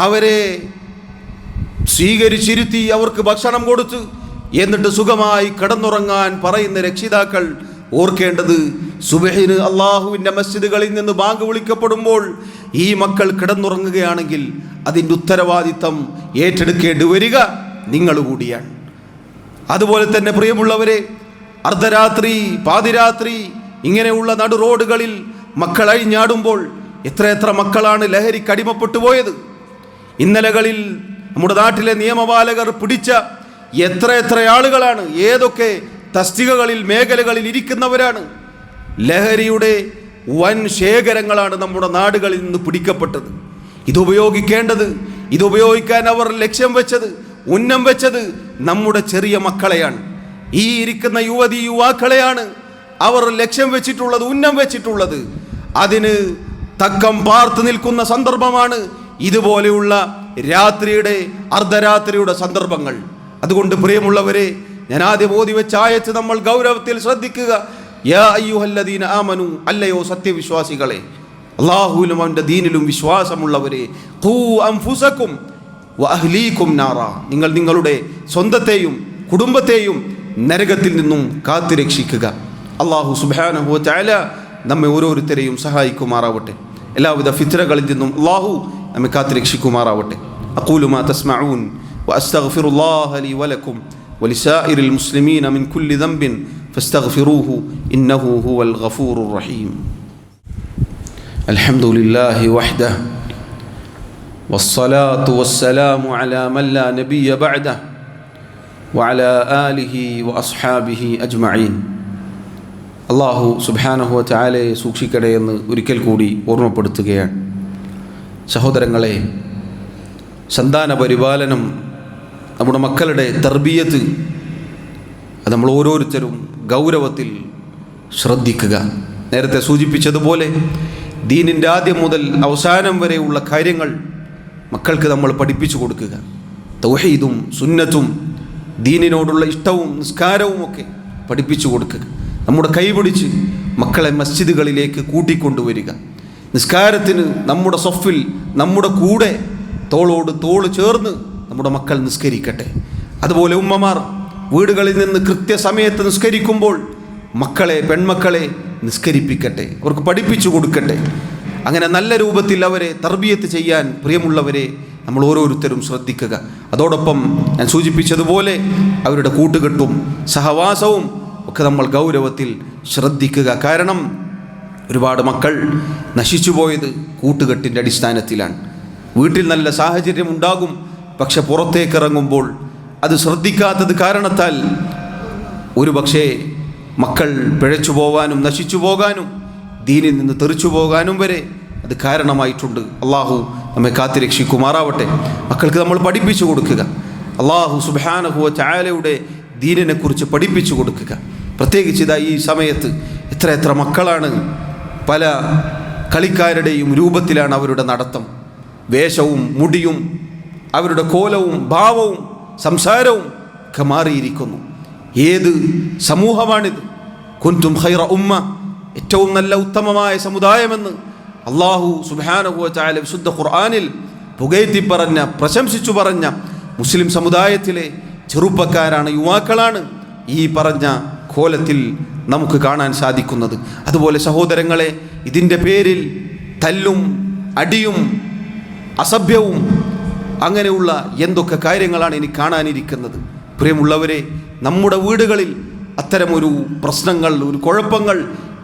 അവരെ സ്വീകരിച്ചിരുത്തി അവർക്ക് ഭക്ഷണം കൊടുത്ത് എന്നിട്ട് സുഖമായി കിടന്നുറങ്ങാൻ പറയുന്ന രക്ഷിതാക്കൾ ഓർക്കേണ്ടത് സുബഹിന് അള്ളാഹുവിൻ്റെ മസ്ജിദുകളിൽ നിന്ന് ബാങ്ക് വിളിക്കപ്പെടുമ്പോൾ ഈ മക്കൾ കിടന്നുറങ്ങുകയാണെങ്കിൽ അതിൻ്റെ ഉത്തരവാദിത്തം ഏറ്റെടുക്കേണ്ടി വരിക നിങ്ങൾ കൂടിയാണ്. അതുപോലെ തന്നെ പ്രിയമുള്ളവരെ, അർദ്ധരാത്രി പാതിരാത്രി ഇങ്ങനെയുള്ള നടു റോഡുകളിൽ മക്കൾ അഴിഞ്ഞാടുമ്പോൾ എത്രയെത്ര മക്കളാണ് ലഹരിക്ക് അടിമപ്പെട്ടു പോയത്. ഇന്നലകളിൽ നമ്മുടെ നാട്ടിലെ നിയമപാലകർ പിടിച്ച എത്ര ആളുകളാണ്, ഏതൊക്കെ തസ്തികകളിൽ മേഖലകളിൽ ഇരിക്കുന്നവരാണ്. ലഹരിയുടെ വൻ ശേഖരങ്ങളാണ് നമ്മുടെ നാടുകളിൽ നിന്ന് പിടിക്കപ്പെട്ടത്. ഇതുപയോഗിക്കാൻ അവർ ലക്ഷ്യം വെച്ചത്, ഉന്നം വെച്ചത് നമ്മുടെ ചെറിയ മക്കളെയാണ്. ഈ ഇരിക്കുന്ന യുവതി യുവാക്കളെയാണ് അവർ ലക്ഷ്യം വെച്ചിട്ടുള്ളത്, ഉന്നം വെച്ചിട്ടുള്ളത്. അതിന് തക്കം പാർത്ത് നിൽക്കുന്ന സന്ദർഭമാണ് ഇതുപോലെയുള്ള രാത്രിയുടെ അർദ്ധരാത്രിയുടെ സന്ദർഭങ്ങൾ. അതുകൊണ്ട് പ്രിയമുള്ളവരെ, ഞാൻ ആദ്യം ഓതി വെച്ച ആയത്ത് നമ്മൾ ഗൗരവത്തിൽ ശ്രദ്ധിക്കുക. യാ അയ്യുഹല്ലദീന ആമനു, അല്ലയോ സത്യവിശ്വാസികളെ, അല്ലാഹുവിലും അവൻ്റെ ദീനിലും വിശ്വാസമുള്ളവരെ, ഖൂ അൻഫുസകും വഅഹ്ലീകും നാറ, നിങ്ങൾ നിങ്ങളുടെ സ്വന്തത്തെയും കുടുംബത്തെയും നരകത്തിൽ നിന്നും കാത്തുരക്ഷിക്കുക. അല്ലാഹു സുബ്ഹാനഹു വ തആല നമ്മെ ഓരോരുത്തരെയും സഹായിക്കുമാറാവട്ടെ. എല്ലാവിധ ഫിത്നകളിൽ നിന്നും അല്ലാഹു നമ്മെ കാത്തുരക്ഷിക്കുമാറാവട്ടെ. അഖൂലു മാ തസ്മഊൻ വഅസ്തഗ്ഫിറുല്ലാഹ ലീ വലക്കും വലിസാഇരിൽ മുസ്ലിമീന മിൻ കുല്ലി ദംബിൻ ഫസ്തഗ്ഫിറൂഹു ഇന്നഹു ഹുവൽ ഗഫൂറുർ റഹീം. അൽഹംദുലില്ലാഹി വഹ്ദഹു വസ്സലാത്തു വസ്സലാമു അലാ മൻ ലാ നബിയ്യ ബഅദഹു വഅലാ ആലിഹി വഅസ്ഹാബിഹി അജ്മഈൻ. അല്ലാഹു സുബ്ഹാനഹു വ തആലയെ സൂക്ഷിക്കട്ടെ എന്ന് ഒരിക്കൽ കൂടി ഓർമ്മപ്പെടുത്തുകയാണ്. സഹോദരങ്ങളെ, സന്താന പരിപാലനം, നമ്മുടെ മക്കളുടെ തർബിയത്ത്, അത് നമ്മൾ ഓരോരുത്തരും ഗൗരവത്തിൽ ശ്രദ്ധിക്കുക. നേരത്തെ സൂചിപ്പിച്ചതുപോലെ ദീനിൻ്റെ ആദ്യം മുതൽ അവസാനം വരെയുള്ള കാര്യങ്ങൾ മക്കൾക്ക് നമ്മൾ പഠിപ്പിച്ചു കൊടുക്കുക. തൗഹീദും സുന്നത്തും ദീനിനോടുള്ള ഇഷ്ടവും നിസ്കാരവും ഒക്കെ പഠിപ്പിച്ചു കൊടുക്കുക. നമ്മുടെ കൈപിടിച്ച് മക്കളെ മസ്ജിദുകളിലേക്ക് കൂട്ടിക്കൊണ്ടുവരിക. നിസ്കാരത്തിന് നമ്മുടെ സൊഫിൽ നമ്മുടെ കൂടെ തോളോട് തോള് ചേർന്ന് നമ്മുടെ മക്കൾ നിസ്കരിക്കട്ടെ. അതുപോലെ ഉമ്മമാർ വീടുകളിൽ നിന്ന് കൃത്യസമയത്ത് നിസ്കരിക്കുമ്പോൾ മക്കളെ, പെൺമക്കളെ നിസ്കരിപ്പിക്കട്ടെ, അവർക്ക് പഠിപ്പിച്ചു കൊടുക്കട്ടെ. അങ്ങനെ നല്ല രൂപത്തിൽ അവരെ തർബിയത്ത് ചെയ്യാൻ പ്രിയമുള്ളവരെ നമ്മൾ ഓരോരുത്തരും ശ്രദ്ധിക്കുക. അതോടൊപ്പം ഞാൻ സൂചിപ്പിച്ചതുപോലെ അവരുടെ കൂട്ടുകെട്ടും സഹവാസവും ഒക്കെ നമ്മൾ ഗൗരവത്തിൽ ശ്രദ്ധിക്കുക. കാരണം ഒരുപാട് മക്കൾ നശിച്ചു പോയത് കൂട്ടുകെട്ടിൻ്റെ അടിസ്ഥാനത്തിലാണ്. വീട്ടിൽ നല്ല സാഹചര്യം ഉണ്ടാകും, പക്ഷെ പുറത്തേക്കിറങ്ങുമ്പോൾ അത് ശ്രദ്ധിക്കാത്തത് കാരണത്താൽ ഒരുപക്ഷേ മക്കൾ പിഴച്ചു പോകാനും നശിച്ചു പോകാനും ദീനിൽ നിന്ന് തെറിച്ചു പോകാനും വരെ അത് കാരണമായിട്ടുണ്ട്. അള്ളാഹു നമ്മെ കാത്തുരക്ഷിക്കുമാറാവട്ടെ. മക്കൾക്ക് നമ്മൾ പഠിപ്പിച്ചു കൊടുക്കുക. അള്ളാഹു സുബ്ഹാനഹു വ തആലയുടെ ദീനിനെക്കുറിച്ച് പഠിപ്പിച്ചു കൊടുക്കുക. പ്രത്യേകിച്ച് ഇതാ ഈ സമയത്ത് എത്ര മക്കളാണ് പല കളിക്കാരുടെയും രൂപത്തിലാണ് അവരുടെ നടത്തം. വേഷവും മുടിയും അവരുടെ കോലവും ഭാവവും സംസാരവും ഒക്കെ മാറിയിരിക്കുന്നു. ഏത് സമൂഹമാണിത്? കുൻതും ഖൈറ ഉമ്മ, ഏറ്റവും നല്ല ഉത്തമമായ സമുദായമെന്ന് അല്ലാഹു സുബ്ഹാനഹു വ തആല വിശുദ്ധ ഖുർആനിൽ പുകഴ്ത്തി പറഞ്ഞ, പ്രശംസിച്ചു പറഞ്ഞ മുസ്ലിം സമുദായത്തിലെ ചെറുപ്പക്കാരാണ്, യുവാക്കളാണ് ഈ പറഞ്ഞ കോലത്തിൽ നമുക്ക് കാണാൻ സാധിക്കുന്നത്. അതുപോലെ സഹോദരങ്ങളെ, ഇതിൻ്റെ പേരിൽ തല്ലും അടിയും അസഭ്യവും അങ്ങനെയുള്ള എന്തൊക്കെ കാര്യങ്ങളാണ് ഇനി കാണാനിരിക്കുന്നത്. പ്രിയമുള്ളവരെ, നമ്മുടെ വീടുകളിൽ അത്തരമൊരു പ്രശ്നങ്ങൾ, ഒരു കുഴപ്പങ്ങൾ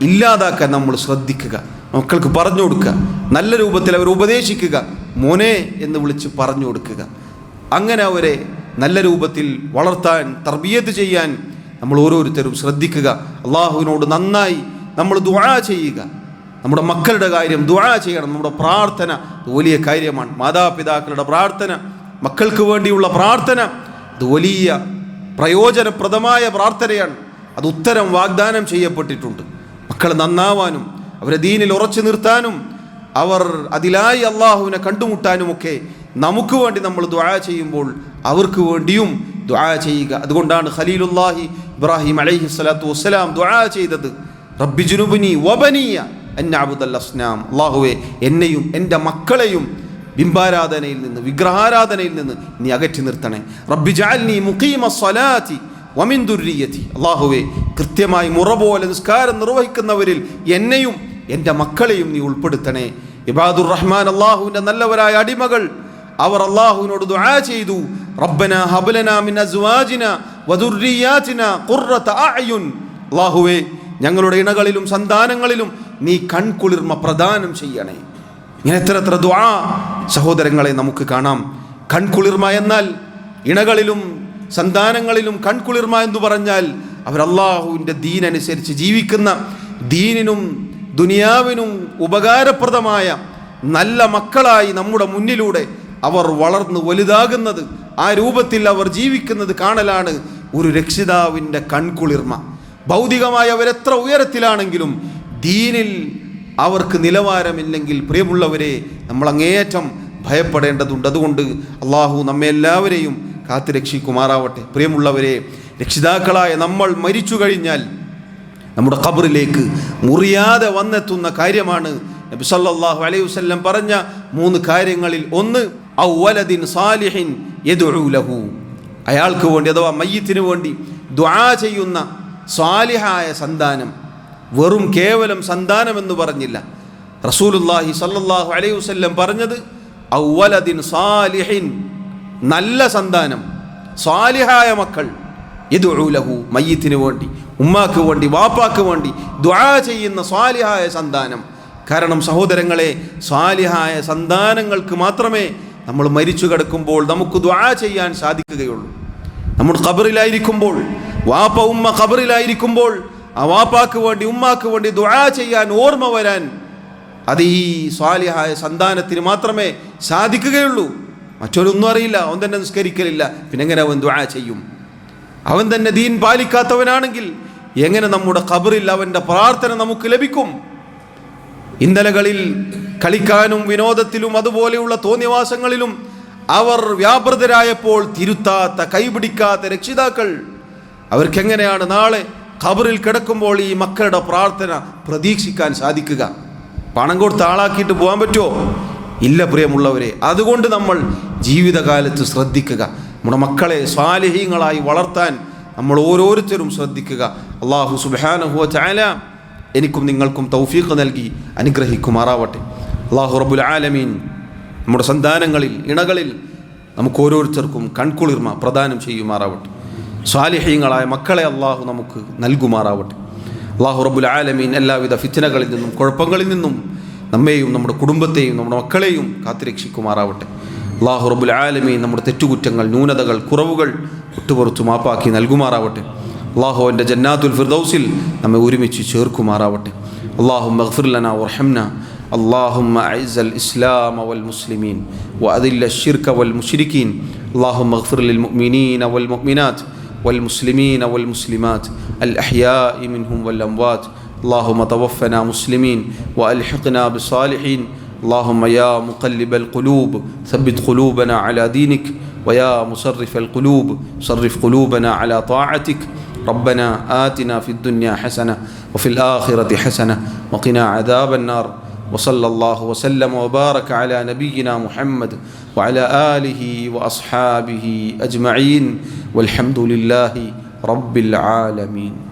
ഇല്ലാതാക്കാൻ നമ്മൾ ശ്രദ്ധിക്കുക. മക്കൾക്ക് പറഞ്ഞു കൊടുക്കുക, നല്ല രൂപത്തിൽ അവർ ഉപദേശിക്കുക, മോനെ എന്ന് വിളിച്ച് പറഞ്ഞു കൊടുക്കുക. അങ്ങനെ അവരെ നല്ല രൂപത്തിൽ വളർത്താൻ, തർബിയത്ത് ചെയ്യാൻ നമ്മൾ ഓരോരുത്തരും ശ്രദ്ധിക്കുക. അള്ളാഹുവിനോട് നന്നായി നമ്മൾ ദുആ ചെയ്യുക. നമ്മുടെ മക്കളുടെ കാര്യം ദുആ ചെയ്യണം. നമ്മുടെ പ്രാർത്ഥന വലിയ കാര്യമാണ്. മാതാപിതാക്കളുടെ പ്രാർത്ഥന, മക്കൾക്ക് വേണ്ടിയുള്ള പ്രാർത്ഥന, അത് വലിയ പ്രയോജനപ്രദമായ പ്രാർത്ഥനയാണ്. അത് ഉത്തരം വാഗ്ദാനം ചെയ്യപ്പെട്ടിട്ടുണ്ട്. മക്കൾ നന്നാവാനും അവരെ ദീനിൽ ഉറച്ചു നിർത്താനും അവർ അതിലായി അള്ളാഹുവിനെ കണ്ടുമുട്ടാനുമൊക്കെ നമുക്ക് വേണ്ടി നമ്മൾ ദുആ ചെയ്യുമ്പോൾ അവർക്ക് വേണ്ടിയും ദുആ ചെയ്യുക. അതുകൊണ്ടാണ് ഖലീലുല്ലാഹി ഇബ്രാഹിം അലൈഹിസ്സലാത്തു വസ്സലാം ദുആ ചെയ്തത്, റബ്ബി ജുനുബ്നി വബനിയ അൻ നഅ്ബുദൽ അസ്നാം. അല്ലാഹുവേ, എന്നെയും എൻ്റെ മക്കളെയും ബിംബാരാധനയിൽ നിന്ന്, വിഗ്രഹാരാധനയിൽ നിന്ന് നീ അകറ്റി നിർത്തണേ. റബ്ബി ജഅൽനി മുഖീമസ്സലാത്തി വമിൻ ദുർരിയതി. അല്ലാഹുവേ, കൃത്യമായി മുറ പോലെ നിസ്കാരം നിർവഹിക്കുന്നവരിൽ എന്നെയും എൻ്റെ മക്കളെയും നീ ഉൾപ്പെടുത്തണേ. ഇബാദുർ റഹ്മാൻ, അല്ലാഹുവിൻ്റെ നല്ലവരായ അടിമകൾ, അവർ അല്ലാഹുവിനോട് ദുആ ചെയ്തു, റബ്ബനാ ഹബ് ലനാ മിൻ അസ്വാജിനാ വദുർരിയാതിനാ ഖുർറത അഅ്യുൻ. അല്ലാഹുവേ, ഞങ്ങളുടെ ഇണകളിലും സന്താനങ്ങളിലും നീ കൺകുളിർമ പ്രദാനം ചെയ്യണേ. ഇങ്ങനെ എത്ര ദുആ സഹോദരങ്ങളെ നമുക്ക് കാണാം. കൺകുളിർമ എന്നാൽ ഇണകളിലും സന്താനങ്ങളിലും കൺകുളിർമ എന്ന് പറഞ്ഞാൽ അവർ അല്ലാഹുവിൻ്റെ ദീനനുസരിച്ച് ജീവിക്കുന്ന, ദീനിനും ദുനിയാവിനും ഉപകാരപ്രദമായ നല്ല മക്കളായി നമ്മുടെ മുന്നിലൂടെ അവർ വളർന്ന് വലുതാകുന്നത്, ആ രൂപത്തിൽ അവർ ജീവിക്കുന്നത് കാണലാണ് ഒരു രക്ഷിതാവിൻ്റെ കൺകുളിർമ. ഭൗതികമായി അവരെത്ര ഉയരത്തിലാണെങ്കിലും ദീനിൽ അവർക്ക് നിലവാരമില്ലെങ്കിൽ പ്രിയമുള്ളവരെ, നമ്മൾ അങ്ങേയറ്റം ഭയപ്പെടേണ്ടതുണ്ട്. അതുകൊണ്ട് അള്ളാഹു നമ്മെ എല്ലാവരെയും കാത്തു രക്ഷിക്കുമാറാവട്ടെ. പ്രിയമുള്ളവരെ, രക്ഷിതാക്കളായ നമ്മൾ മരിച്ചു കഴിഞ്ഞാൽ നമ്മുടെ ഖബറിലേക്ക് മുറിയാതെ വന്നെത്തുന്ന കാര്യമാണ് നബി സല്ലല്ലാഹു അലൈഹി വസല്ലം പറഞ്ഞ 3 കാര്യങ്ങളിൽ ഒന്ന്, ഔ വലദിൻ സാലിഹിൻ യദ്ഉ ലഹു, അയാൾക്ക് വേണ്ടി അഥവാ മയ്യിത്തിന് വേണ്ടി ദുആ ചെയ്യുന്ന സാലിഹായ സന്താനം. വെറും കേവലം സന്താനം എന്ന് പറഞ്ഞില്ല. റസൂലുള്ളാഹി സല്ലല്ലാഹു അലൈഹി വസല്ലം പറഞ്ഞത് ഔ വലദിൻ സാലിഹിൻ, നല്ല സന്താനം, സാലിഹായ മക്കൾ, യദ്ഉ ലഹു, മയ്യിത്തിന് വേണ്ടി, ഉമ്മാക്ക് വേണ്ടി, വാപ്പാക്ക് വേണ്ടി ദുആ ചെയ്യുന്ന സാലിഹായ സന്താനം. കാരണം സഹോദരങ്ങളെ, സാലിഹായ സന്താനങ്ങൾക്ക് മാത്രമേ നമ്മൾ മരിച്ചു കിടക്കുമ്പോൾ നമുക്ക് ദുആ ചെയ്യാൻ സാധിക്കുകയുള്ളൂ. നമ്മൾ ഖബറിലായിരിക്കുമ്പോൾ, വാപ്പ ഉമ്മ ഖബറിലായിരിക്കുമ്പോൾ ആ വാപ്പാക്ക് വേണ്ടി ഉമ്മാക്ക് വേണ്ടി ദുആ ചെയ്യാൻ ഓർമ്മ വരാൻ അത് ഈ സാലിഹായ സന്താനത്തിന് മാത്രമേ സാധിക്കുകയുള്ളൂ. മറ്റൊരൊന്നും അറിയില്ല, അവൻ തന്നെ നിസ്കരിക്കലില്ല, പിന്നെ എങ്ങനെ അവൻ ദുആ ചെയ്യും? അവൻ തന്നെ ദീൻ പാലിക്കാത്തവനാണെങ്കിൽ എങ്ങനെ നമ്മുടെ ഖബറിൽ അവൻ്റെ പ്രാർത്ഥന നമുക്ക് ലഭിക്കും? ഇന്നലകളിൽ കളിക്കാനും വിനോദത്തിലും അതുപോലെയുള്ള തോന്നിവാസങ്ങളിലും അവർ വ്യാപൃതരായപ്പോൾ തിരുത്താത്ത, കൈപിടിക്കാത്ത രക്ഷിതാക്കൾ, അവർക്കെങ്ങനെയാണ് നാളെ ഖബറിൽ കിടക്കുമ്പോൾ ഈ മക്കളുടെ പ്രാർത്ഥന പ്രതീക്ഷിക്കാൻ സാധിക്കുക? പണം കൊടുത്ത് ആളാക്കിയിട്ട് പോകാൻ പറ്റുമോ? ഇല്ല പ്രിയമുള്ളവരെ. അതുകൊണ്ട് നമ്മൾ ജീവിതകാലത്ത് ശ്രദ്ധിക്കുക, നമ്മുടെ മക്കളെ സാലിഹീങ്ങളായി വളർത്താൻ നമ്മൾ ഓരോരുത്തരും ശ്രദ്ധിക്കുക. അല്ലാഹു സുബ്ഹാനഹു വ തആല എനിക്കും നിങ്ങൾക്കും തൗഫീഖ് നൽകി അനുഗ്രഹിക്കുമാറാവട്ടെ. അല്ലാഹു റബ്ബുൽ ആലമീൻ നമ്മുടെ സന്താനങ്ങളിൽ, ഇണകളിൽ നമുക്ക് ഓരോരുത്തർക്കും കൺകുളിർമ പ്രദാനം ചെയ്യുമാറാവട്ടെ. സാലിഹീങ്ങളായ മക്കളെ അല്ലാഹു നമുക്ക് നൽകുമാറാവട്ടെ. അല്ലാഹു റബ്ബുൽ ആലമീൻ എല്ലാവിധ ഫിത്നകളിൽ നിന്നും കുഴപ്പങ്ങളിൽ നിന്നും നമ്മെയും നമ്മുടെ കുടുംബത്തെയും നമ്മുടെ മക്കളെയും കാത്തുരക്ഷിക്കുമാറാവട്ടെ. അല്ലാഹു റബ്ബുൽ ആലമീൻ നമ്മുടെ തെറ്റുകുറ്റങ്ങൾ, ന്യൂനതകൾ, കുറവുകൾ വിട്ടുപുറത്തു മാപ്പാക്കി നൽകുമാറാവട്ടെ. അല്ലാഹു അവൻ്റെ ജന്നാത്തുൽ ഫിർദൗസിൽ നമ്മെ ഒരുമിച്ച് ചേർക്കുമാറാവട്ടെ. അല്ലാഹുമ്മ ഇഗ്ഫിർ ലനാ വർഹംനാ. اللهم أعز الإسلام والمسلمين وأذل الشرك والمشركين. اللهم اغفر للمؤمنين والمؤمنات والمسلمين والمسلمات الأحياء منهم والأموات. اللهم توفنا مسلمين وألحقنا بالصالحين. اللهم يا مقلب القلوب ثبت قلوبنا على دينك، ويا مصرف القلوب صرف قلوبنا على طاعتك. ربنا آتنا في الدنيا حسنة وفي الآخرة حسنة وقنا عذاب النار. وصلى الله وسلم وبارك على نبينا محمد وعلى آله وأصحابه أجمعين، والحمد لله رب العالمين.